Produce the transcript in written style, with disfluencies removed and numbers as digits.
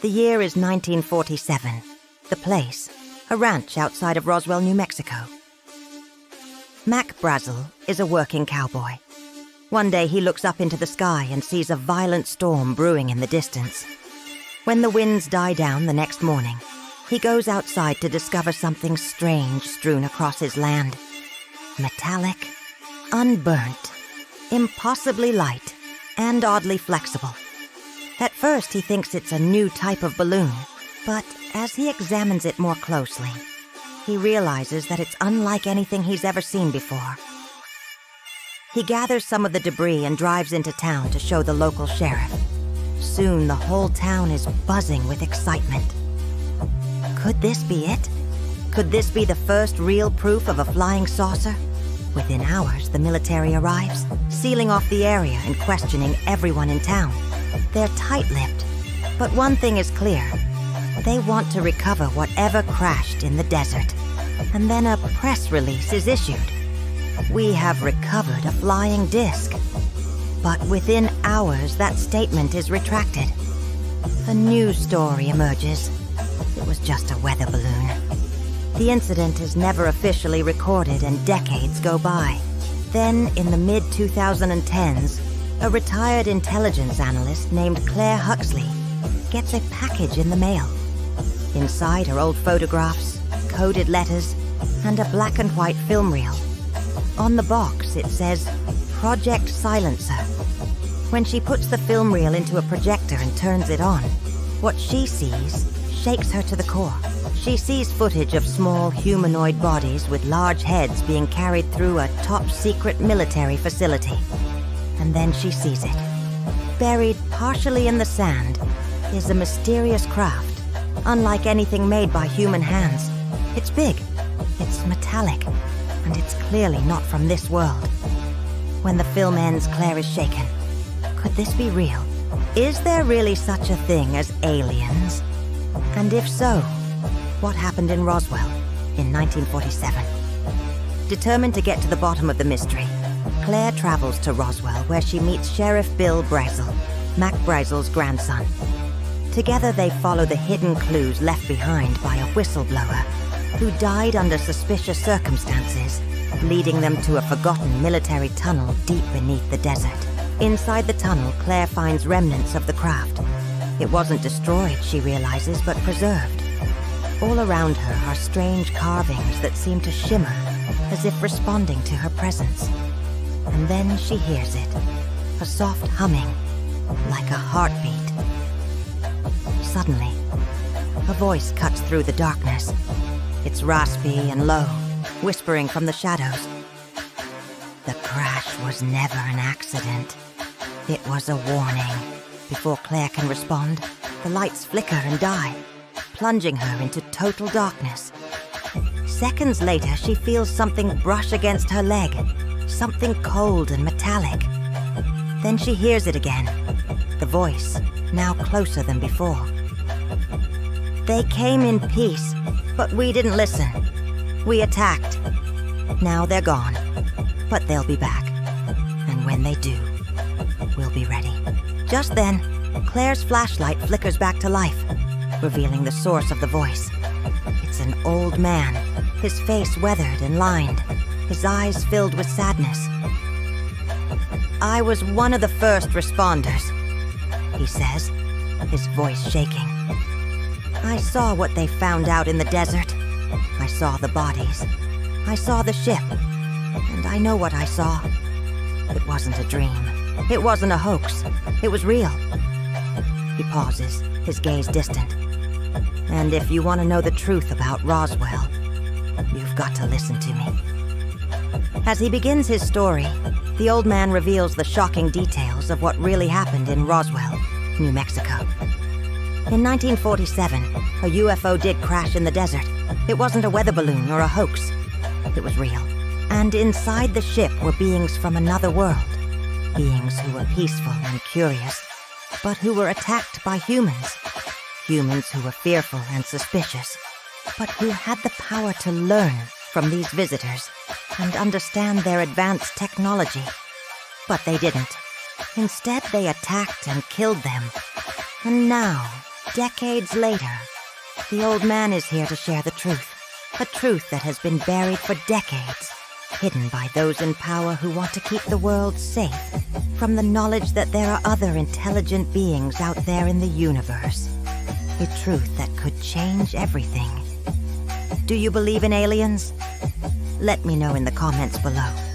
The year is 1947. The place, a ranch outside of Roswell, New Mexico. Mac Brazel is a working cowboy. One day he looks up into the sky and sees a violent storm brewing in the distance. When the winds die down the next morning, he goes outside to discover something strange strewn across his land. Metallic, unburnt, impossibly light, and oddly flexible. At first he thinks it's a new type of balloon, but as he examines it more closely, he realizes that it's unlike anything he's ever seen before. He gathers some of the debris and drives into town to show the local sheriff. Soon the whole town is buzzing with excitement. Could this be it? Could this be the first real proof of a flying saucer? Within hours, the military arrives, sealing off the area and questioning everyone in town. They're tight-lipped, but one thing is clear. They want to recover whatever crashed in the desert. And then a press release is issued. We have recovered a flying disc. But within hours, that statement is retracted. A new story emerges. It was just a weather balloon. The incident is never officially recorded and decades go by. Then, in the mid-2010s, a retired intelligence analyst named Claire Huxley gets a package in the mail. Inside are old photographs, coded letters, and a black and white film reel. On the box, it says, Project Silencer. When she puts the film reel into a projector and turns it on, what she sees shakes her to the core. She sees footage of small humanoid bodies with large heads being carried through a top-secret military facility. And then she sees it. Buried partially in the sand is a mysterious craft, unlike anything made by human hands. It's big, it's metallic, and it's clearly not from this world. When the film ends, Claire is shaken. Could this be real? Is there really such a thing as aliens? And if so, what happened in Roswell in 1947? Determined to get to the bottom of the mystery, Claire travels to Roswell where she meets Sheriff Bill Brazel, Mac Brazel's grandson. Together they follow the hidden clues left behind by a whistleblower who died under suspicious circumstances, leading them to a forgotten military tunnel deep beneath the desert. Inside the tunnel, Claire finds remnants of the craft. It wasn't destroyed, she realizes, but preserved. All around her are strange carvings that seem to shimmer, as if responding to her presence. And then she hears it, a soft humming, like a heartbeat. Suddenly, a voice cuts through the darkness. It's raspy and low, whispering from the shadows. The crash was never an accident. It was a warning. Before Claire can respond, the lights flicker and die, plunging her into total darkness. Seconds later, she feels something brush against her leg, something cold and metallic. Then she hears it again, the voice, now closer than before. They came in peace, but we didn't listen. We attacked. Now they're gone, but they'll be back. And when they do, we'll be ready. Just then, Claire's flashlight flickers back to life, revealing the source of the voice. It's an old man, his face weathered and lined, his eyes filled with sadness. I was one of the first responders, he says, his voice shaking. I saw what they found out in the desert. I saw the bodies. I saw the ship. And I know what I saw. It wasn't a dream. It wasn't a hoax. It was real. He pauses, his gaze distant. And if you want to know the truth about Roswell, you've got to listen to me. As he begins his story, the old man reveals the shocking details of what really happened in Roswell, New Mexico. In 1947, a UFO did crash in the desert. It wasn't a weather balloon or a hoax. It was real. And inside the ship were beings from another world. Beings who were peaceful and curious, but who were attacked by humans. Humans who were fearful and suspicious, but who had the power to learn from these visitors and understand their advanced technology. But they didn't. Instead, they attacked and killed them. And now, Decades later, the old man is here to share the truth. A truth that has been buried for decades, hidden by those in power who want to keep the world safe from the knowledge that there are other intelligent beings out there in the universe. A truth that could change everything. Do you believe in aliens? Let me know in the comments below.